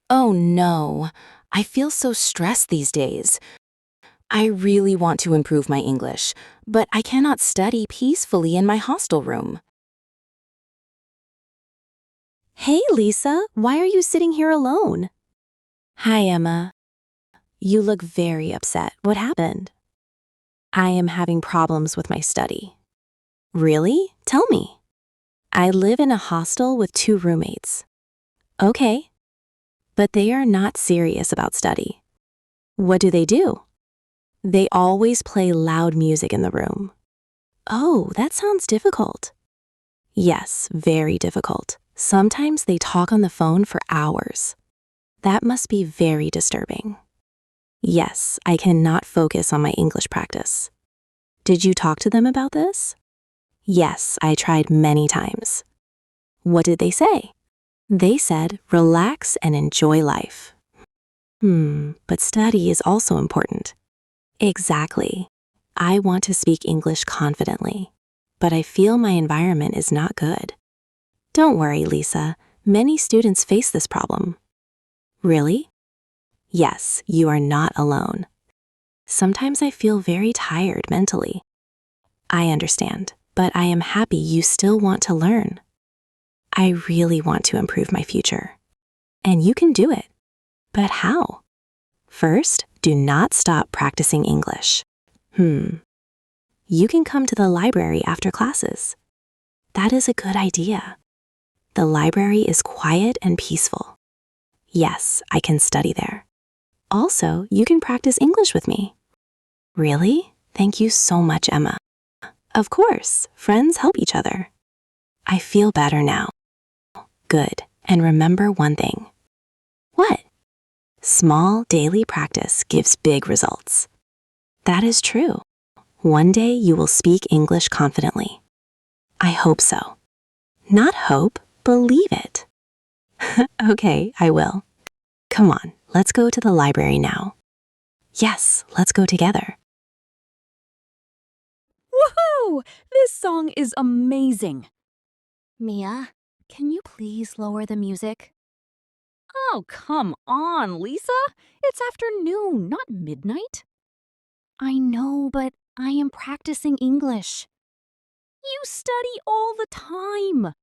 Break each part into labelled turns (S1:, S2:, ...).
S1: Oh no, I feel so stressed these days. I really want to improve my English, but I cannot study peacefully in my hostel room.
S2: Hey, Lisa, why are you sitting here alone?
S1: Hi, Emma.
S2: You look very upset. What happened?
S1: I am having problems with my study.
S2: Really? Tell me.
S1: I live in a hostel with 2 roommates,
S2: Okay.
S1: but they are not serious about study.
S2: What do they do?
S1: They always play loud music in the room.
S2: Oh, that sounds difficult.
S1: Yes, very difficult. Sometimes they talk on the phone for hours. That must be very disturbing. Yes, I cannot focus on my English practice. Did you talk to them about this? Yes, I tried many times.
S2: What did they say?
S1: They said, relax and enjoy life. But study is also important. Exactly. I want to speak English confidently, but I feel my environment is not good. Don't worry, Lisa. Many students face this problem. Really? Yes, you are not alone. Sometimes I feel very tired mentally. I understand, but I am happy you still want to learn. I really want to improve my future. And you can do it. But how? First, do not stop practicing English. You can come to the library after classes. That is a good idea. The library is quiet and peaceful. Yes, I can study there. Also, you can practice English with me. Really? Thank you so much, Emma. Of course, friends help each other. I feel better now. Good. And remember one thing.
S2: What?
S1: Small daily practice gives big results. That is true. One day you will speak English confidently. I hope so. Not hope, believe it. Okay, I will. Come on, let's go to the library now. Yes, let's go together.
S3: Woohoo! This song is amazing.
S2: Mia, can you please lower the music?
S3: Oh, come on, Lisa. It's afternoon, not midnight.
S2: I know, but I am practicing English
S3: You study all the time.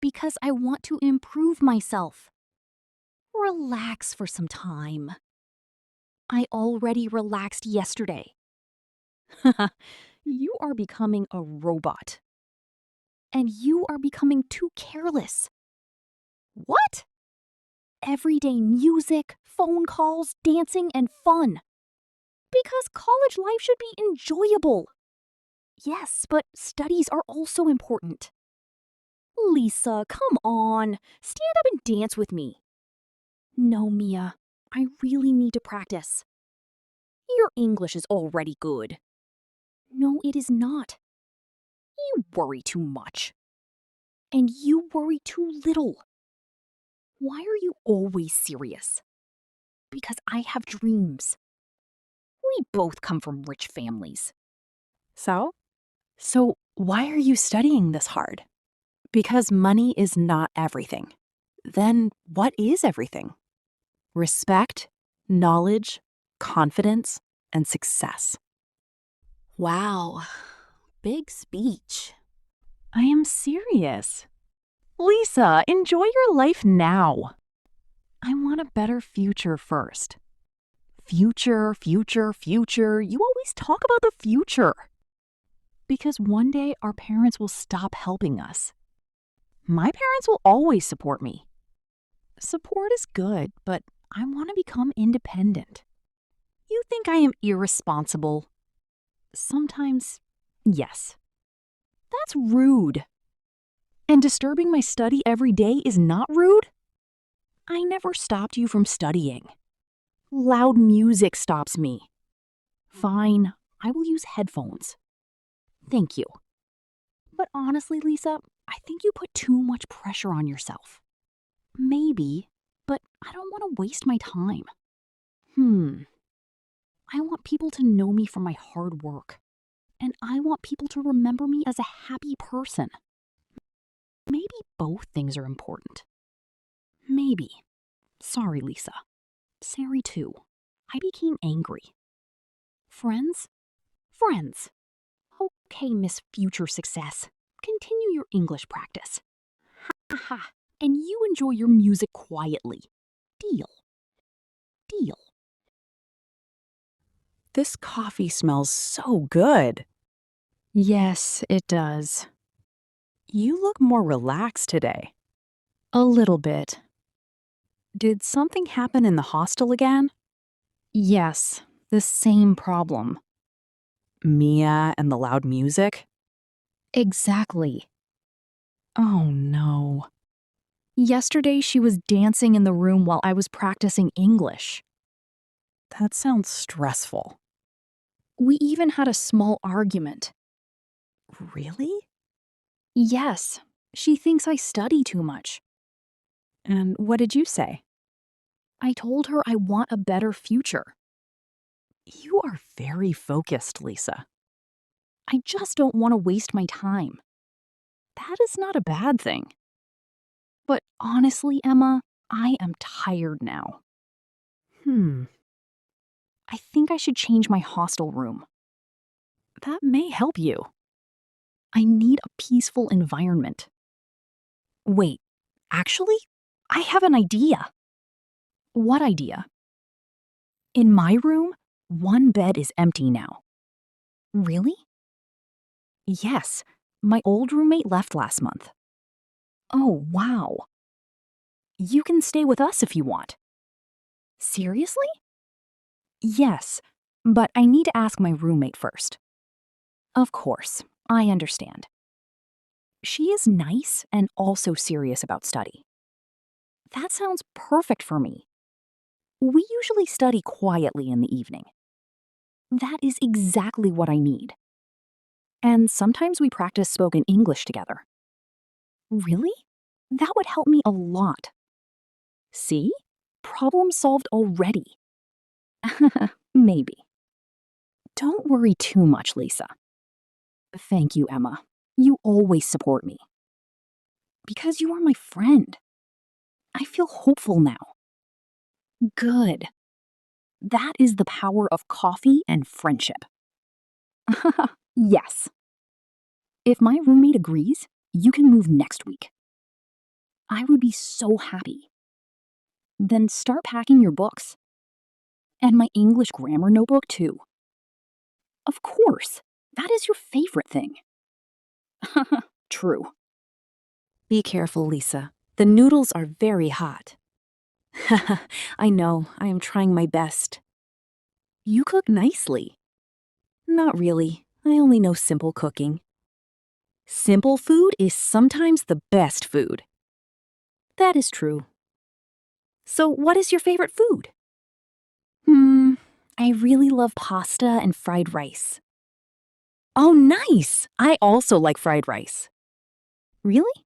S2: because I want to improve myself.
S3: Relax for some time.
S2: I already relaxed yesterday.
S3: You are becoming a robot.
S2: And you are becoming too careless.
S3: What?
S2: Everyday music, phone calls, dancing, and fun.
S3: Because college life should be enjoyable.
S2: Yes, but studies are also important.
S3: Lisa, come on. Stand up and dance with me.
S2: No, Mia, I really need to practice.
S3: Your English is already good.
S2: No, it is not.
S3: You worry too much.
S2: And you worry too little.
S3: Why are you always serious?
S2: Because I have dreams.
S3: We both come from rich families.
S4: So? So why are you studying this hard? Because money is not everything. Then what is everything? Respect, knowledge, confidence, and success.
S2: Wow, big speech.
S4: I am serious. Lisa, enjoy your life now. I want a better future first. Future, future, future. You always talk about the future. Because one day our parents will stop helping us. My parents will always support me. Support is good, but I want to become independent. You think I am irresponsible? Sometimes, yes. That's rude. And disturbing my study every day is not rude? I never stopped you from studying. Loud music stops me. Fine, I will use headphones. Thank you. But honestly, Lisa, I think you put too much pressure on yourself. Maybe, but I don't want to waste my time. I want people to know me for my hard work. And I want people to remember me as a happy person. Maybe both things are important. Maybe.
S3: Sorry, Lisa. Sorry too. I became angry. Friends? Friends. Okay, Miss Future Success. Continue your English practice. Ha ha. And you enjoy your music quietly. Deal. Deal.
S4: This coffee smells so good.
S3: Yes, it does.
S4: You look more relaxed today.
S3: A little bit.
S4: Did something happen in the hostel again?
S3: Yes, the same problem.
S4: Mia and the loud music?
S3: Exactly.
S4: Oh no.
S3: Yesterday she was dancing in the room while I was practicing English.
S4: That sounds stressful.
S3: We even had a small argument.
S4: Really?
S3: Yes, she thinks I study too much.
S4: And what did you say?
S3: I told her I want a better future.
S4: You are very focused, Lisa.
S3: I just don't want to waste my time.
S4: That is not a bad thing.
S3: But honestly, Emma, I am tired now. I think I should change my hostel room.
S4: That may help you.
S3: I need a peaceful environment. Wait, actually, I have an idea. What idea? In my room, one bed is empty now. Really? Yes, my old roommate left last month. Oh, wow. You can stay with us if you want. Seriously? Yes, but I need to ask my roommate first. Of course, I understand. She is nice and also serious about study. That sounds perfect for me. We usually study quietly in the evening. That is exactly what I need. And sometimes we practice spoken English together. Really? That would help me a lot. See? Problem solved already. Maybe. Don't worry too much, Lisa. Thank you, Emma. You always support me. Because you are my friend. I feel hopeful now. Good. That is the power of coffee and friendship. Yes. If my roommate agrees, you can move next week. I would be so happy. Then start packing your books. And my English grammar notebook, too. Of course, that is your favorite thing. True.
S4: Be careful, Lisa. The noodles are very hot. I know, I am trying my best. You cook nicely. Not really. I only know simple cooking. Simple food is sometimes the best food. That is true. So, what is your favorite food?
S3: I really love pasta and fried rice.
S4: Oh, nice! I also like fried rice.
S3: Really?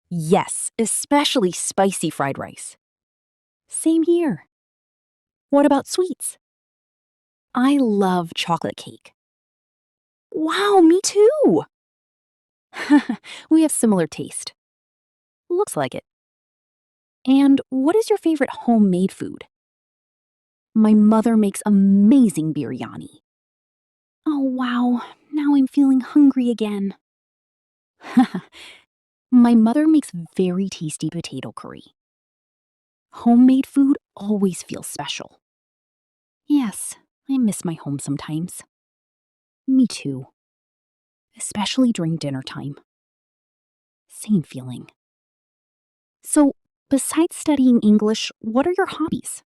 S4: Yes, especially spicy fried rice.
S3: Same here.
S4: What about sweets?
S3: I love chocolate cake.
S4: Wow, me too!
S3: We have similar taste.
S4: Looks like it.
S3: And what is your favorite homemade food? My mother makes amazing biryani. Oh, wow. Now I'm feeling hungry again. My mother makes very tasty potato curry. Homemade food always feels special. Yes, I miss my home sometimes. Me too. Especially during dinner time. Same feeling. So, besides studying English, what are your hobbies?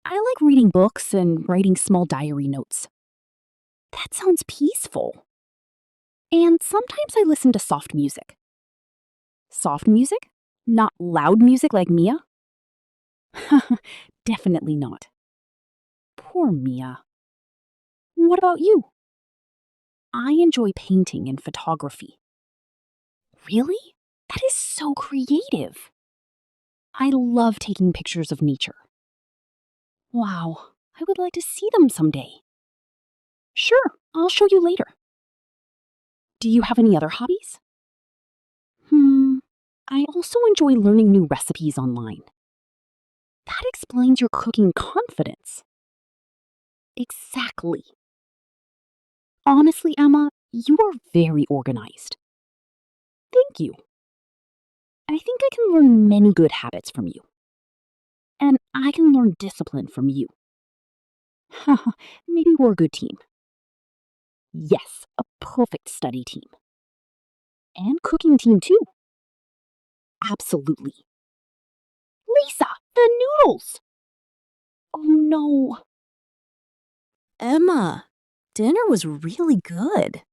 S3: I like reading books and writing small diary notes. That sounds peaceful. And sometimes I listen to soft music. Soft music? Not loud music like Mia? Definitely not. Poor Mia. What about you? I enjoy painting and photography. Really? That is so creative. I love taking pictures of nature. Wow, I would like to see them someday. Sure, I'll show you later. Do you have any other hobbies? I also enjoy learning new recipes online. That explains your cooking confidence. Exactly. Honestly, Emma, you are very organized. Thank you. I think I can learn many good habits from you. And I can learn discipline from you. Haha, maybe we're a good team. Yes, a perfect study team. And cooking team too. Absolutely. Lisa, the noodles! Oh no.
S4: Emma, dinner was really good.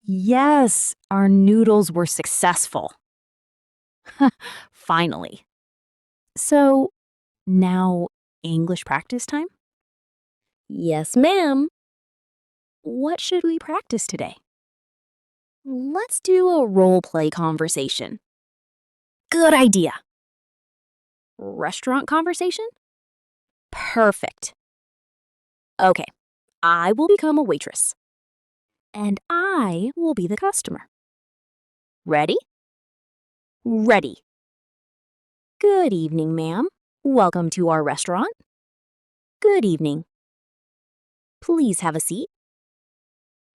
S4: Yes, our noodles were successful. Finally. So, now English practice time?
S1: Yes, ma'am.
S4: What should we practice today?
S1: Let's do a role play conversation.
S4: Good idea. Restaurant conversation? Perfect. Okay, I will become a waitress. And I will be the customer. Ready? Ready. Good evening, ma'am. Welcome to our restaurant. Good evening. Please have a seat.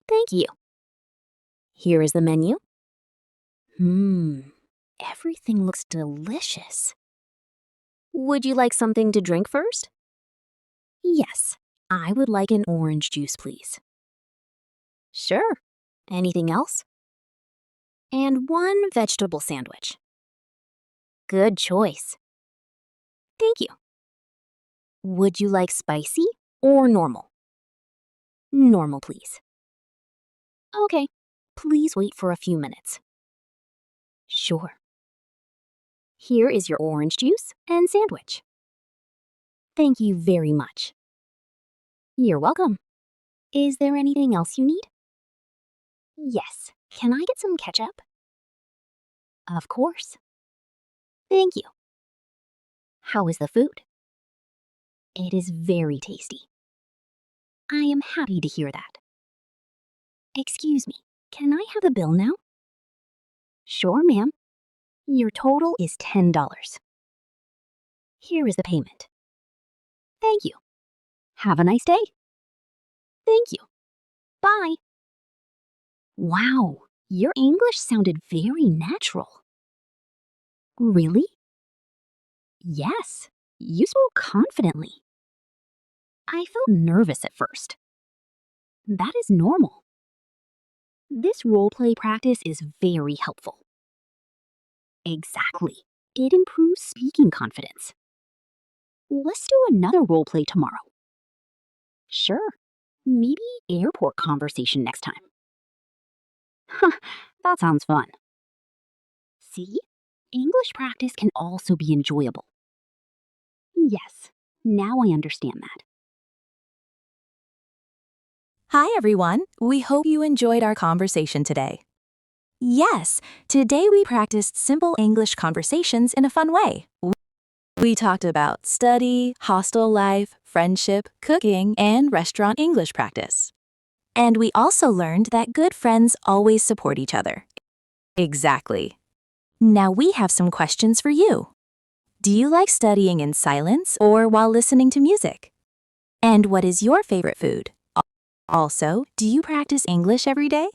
S4: Thank you. Here is the menu. Everything looks delicious. Would you like something to drink first? Yes, I would like an orange juice, please. Sure. Anything else? And one vegetable sandwich. Good choice. Thank you. Would you like spicy or normal? Normal, please. Okay, please wait for a few minutes. Sure. Here is your orange juice and sandwich. Thank you very much. You're welcome. Is there anything else you need? Yes. Can I get some ketchup? Of course. Thank you. How is the food? It is very tasty. I am happy to hear that. Excuse me, can I have the bill now? Sure, ma'am. Your total is $10. Here is the payment. Thank you. Have a nice day. Thank you. Bye. Wow, your English sounded very natural. Really? Yes, you spoke confidently. I felt nervous at first. That is normal. This roleplay practice is very helpful. Exactly. It improves speaking confidence. Let's do another roleplay tomorrow. Sure. Maybe airport conversation next time. That sounds fun. See? English practice can also be enjoyable. Yes, now I understand that.
S1: Hi, everyone. We hope you enjoyed our conversation today. Yes, today we practiced simple English conversations in a fun way. We talked about study, hostel life, friendship, cooking, and restaurant English practice. And we also learned that good friends always support each other. Exactly. Now we have some questions for you. Do you like studying in silence or while listening to music? And what is your favorite food? Also, do you practice English every day?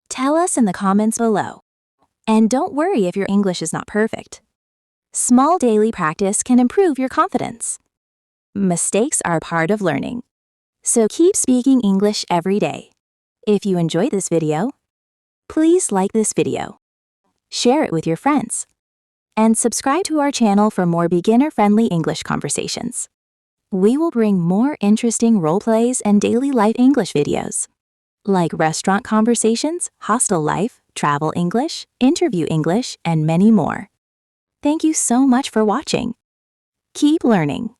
S1: Tell us in the comments below. And don't worry if your English is not perfect. Small daily practice can improve your confidence. Mistakes are part of learning. So keep speaking English every day. If you enjoyed this video, please like this video, share it with your friends, and subscribe to our channel for more beginner-friendly English conversations. We will bring more interesting role plays and daily life English videos, like restaurant conversations, hostel life, travel English, interview English, and many more. Thank you so much for watching. Keep learning,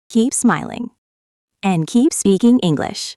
S1: keep smiling, and keep speaking English.